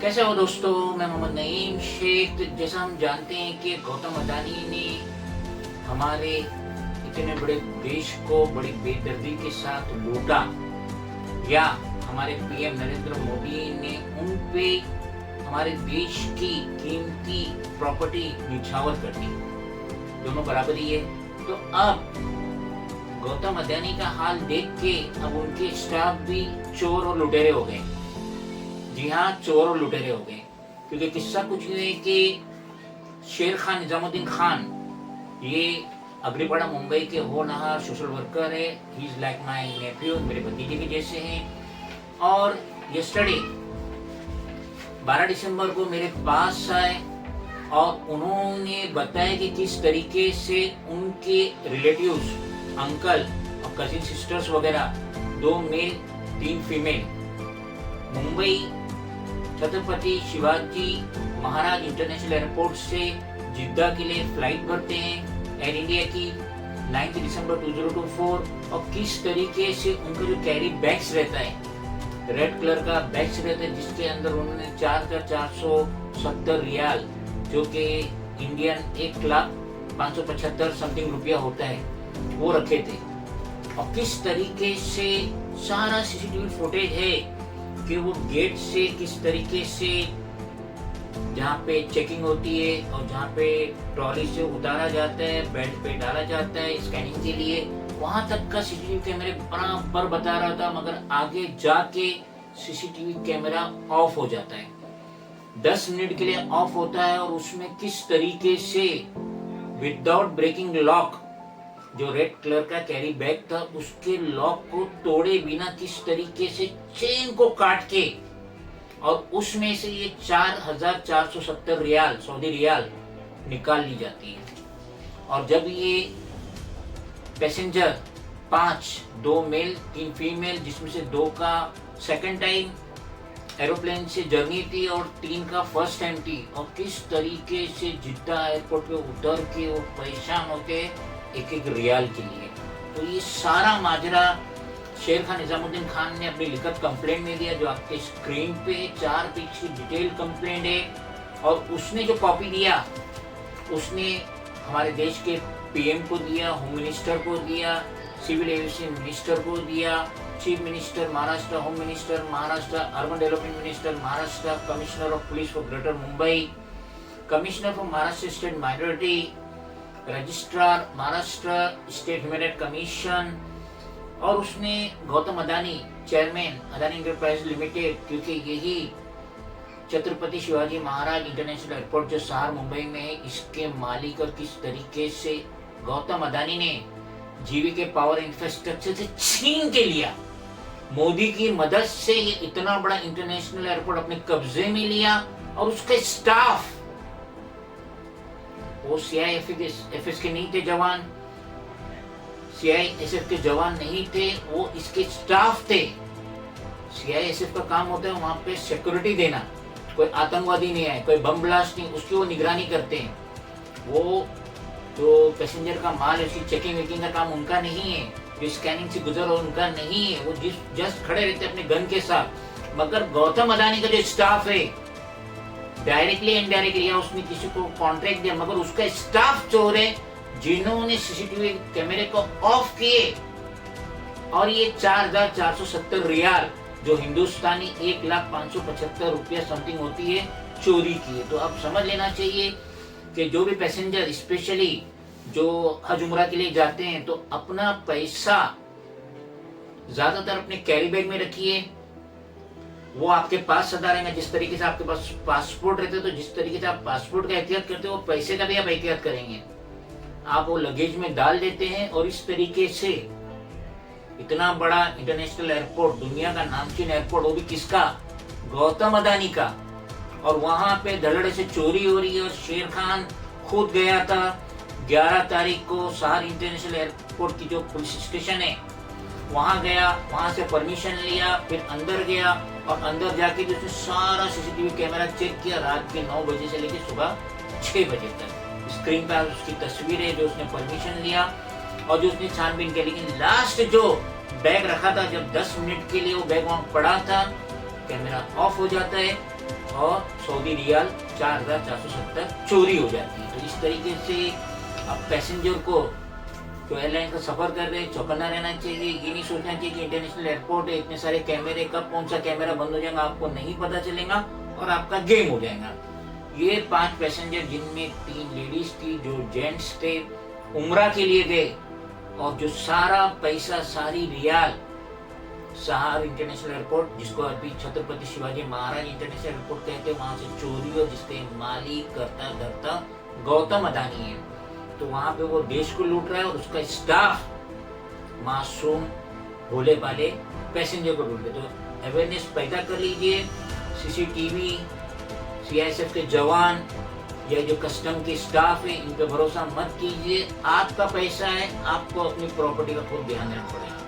कैसे हो दोस्तों, मैं मोहम्मद नईम शेख। तो जैसा हम जानते हैं कि गौतम अडानी ने हमारे इतने बड़े देश को बड़ी बेदर्दी के साथ लूटा, या हमारे पीएम नरेंद्र मोदी ने उन पे हमारे देश की कीमती प्रॉपर्टी निछावर कर दी, दोनों बराबर ही है। तो अब गौतम अडानी का हाल देख के अब उनके स्टाफ भी चोर और लुटेरे हो गए। जी हाँ, चोर और लुटेरे हो गए। क्योंकि किस्सा कुछ यूँ है कि शेर खान निजामुद्दीन खान, ये अग्रीपाड़ा मुंबई के होनहार सोशल वर्कर है। He is like my Neiphiu, मेरे भतीजे के जैसे हैं। और यस्टरडे 12 दिसंबर को मेरे पास आए और उन्होंने बताया कि किस तरीके से उनके रिलेटिव्स, अंकल और कजिन सिस्टर्स वगैरह, 2 mail 3 female, Mumbai Chhatrapati Shivaji Maharaj international airport से जिद्दा के लिए फ्लाइट भरते हैं एयर इंडिया की 9 दिसंबर 2024। और किस तरीके से उनका जो कैरी बैग्स रहता है, रेड कलर का बैग्स रहता है, जिसके अंदर उन्होंने 4,470 रियाल, जो कि इंडियन 1,05,75 समथिंग रुपया होता है, वो रखे थे। और किस तरीके से सारा सीसीटीवी फुटेज है कि वो गेट से किस तरीके से जहाँ पे चेकिंग होती है और जहाँ पे ट्रॉली से उतारा जाता है, बेड पे डाला जाता है स्कैनिंग के लिए, वहां तक का सीसीटीवी कैमरे बराबर बता रहा था। मगर आगे जाके सीसीटीवी कैमरा ऑफ हो जाता है, 10 मिनट के लिए ऑफ होता है। और उसमें किस तरीके से विदाउट ब्रेकिंग लॉक, जो रेड कलर का कैरी बैग था, उसके लॉक को तोड़े बिना किस तरीके से चेन को काट के और उसमें से ये 4,470 रियाल, सऊदी रियाल निकाल ली जाती है। और जब ये पैसेंजर 5, 2 मेल 3 फीमेल, जिसमें से 2 का सेकंड टाइम एरोप्लेन से जर्नी थी और 3 का फर्स्ट टाइम थी, और किस तरीके से जिद्दा एयरपोर्ट पे उतर के वो परेशान होते एक रियाल के लिए। तो ये सारा माजरा शेर खान निजामुद्दीन खान ने अपनी लिखित कंप्लेंट में दिया, जो आपके स्क्रीन पे 4 पेज की डिटेल कंप्लेंट है। और उसने जो कॉपी दिया, उसने हमारे देश के पीएम को दिया, होम मिनिस्टर को दिया, सिविल एविएशन मिनिस्टर को दिया, chief minister Maharashtra, home minister Maharashtra, urban development minister Maharashtra, commissioner of police for greater Mumbai, commissioner for Maharashtra state minority, registrar Maharashtra state human right commission. और उसने Gautam Adani, chairman Adani enterprise limited, क्योंकि यही छत्रपति शिवाजी महाराज इंटरनेशनल एयरपोर्ट जो शहर मुंबई में है, इसके मालिक और किस तरीके से गौतम अडानी ने जीवी के पावर इंफ्रास्ट्रक्चर से छीन के लिया। मोदी की मदद से ये इतना बड़ा इंटरनेशनल एयरपोर्ट अपने कब्जे में लिया। और उसका स्टाफ, वो सीआईएसएफ के नहीं थे जवान, सीआईएसएफ के जवान नहीं थे, वो इसके स्टाफ थे। सीआईएसएफ का काम होता है वहां पे सिक्योरिटी देना, कोई आतंकवादी नहीं आए, कोई बम ब्लास्ट नहीं, उसकी वो निगरानी करते हैं। वो जो पैसेंजर का माल है, उसकी चेकिंग वेकिंग का काम उनका नहीं है, जो स्कैनिंग से गुजर हो उनका नहीं है, वो जस्ट खड़े रहते अपने गन के साथ। मगर गौतम अडानी का जो स्टाफ है, डायरेक्टली इनडायरेक्टली, या उसने किसी को कॉन्ट्रैक्ट दिया, मगर उसका स्टाफ चोर है, जिन्होंने सीसीटीवी कैमरे को ऑफ किए और ये 4,470 रियाल, जो हिंदुस्तानी 1,05,75 रुपया समथिंग होती है, चोरी की है। तो अब समझ लेना चाहिए कि जो भी पैसेंजर, स्पेशली जो हज उम्रा के लिए जाते हैं, तो अपना पैसा ज्यादातर अपने कैरी बैग में रखिए। वो आपके पास सदा रहेगा। जिस तरीके से आपके पास पासपोर्ट रहते, तो जिस तरीके से आप पासपोर्ट का एहतियात करते हो, पैसे का भी आप एहतियात करेंगे। आप वो लगेज में डाल देते हैं। और इस तरीके से इतना बड़ा इंटरनेशनल एयरपोर्ट, दुनिया का नामचीन एयरपोर्ट, वो भी किसका? गौतम अडानी का। और वहां पे धड़ल्ले से चोरी हो रही है। और शेर खान खुद गया था 11 तारीख को शहर इंटरनेशनल एयरपोर्ट की जो पुलिस स्टेशन है, वहां गया, वहां से परमिशन लिया, फिर अंदर गया और अंदर जाके जो उसने सारा सीसीटीवी कैमरा चेक किया, रात के 9 बजे से लेकर सुबह 6 बजे तक। स्क्रीन पर उसकी तस्वीर है, जो उसने परमिशन लिया और जो उसने छानबीन की। लेकिन लास्ट जो बैग रखा था, जब 10 मिनट के लिए वो बैग वहां पड़ा था, कैमरा ऑफ हो जाता है और सऊदी रियाल 4,470 चोरी हो जाती है। तो इस तरीके से अब पैसेंजर को जो एयरलाइन का सफर कर रहे हैं चौकन्ना रहना चाहिए। ये नहीं सोचना चाहिए कि इंटरनेशनल एयरपोर्ट है, इतने सारे कैमरे, कब कौन सा कैमरा बंद हो जाएगा आपको नहीं पता चलेगा और आपका गेम हो जाएगा। ये 5 पैसेंजर जिनमें 3 लेडीज थी, जो जेंट्स थे उम्रा के लिए गए, और जो सारा पैसा, सारी रियाल सहार इंटरनेशनल एयरपोर्ट, जिसको अभी छत्रपति शिवाजी महाराज इंटरनेशनल एयरपोर्ट कहते हैं, वहां से चोरी हो, जिसके मालिक करता धरता गौतम अदानी है। तो वहां पे वो देश को लूट रहा है और उसका स्टाफ मासूम भोले भाले पैसेंजर को लूट रहे। तो अवेयरनेस पैदा कर लीजिए। सीसीटीवी, सीआईएसएफ के जवान या जो कस्टम के स्टाफ है, इन पे भरोसा मत कीजिए। आपका पैसा है, आपको अपनी प्रॉपर्टी का खुद ध्यान रखना पड़ेगा।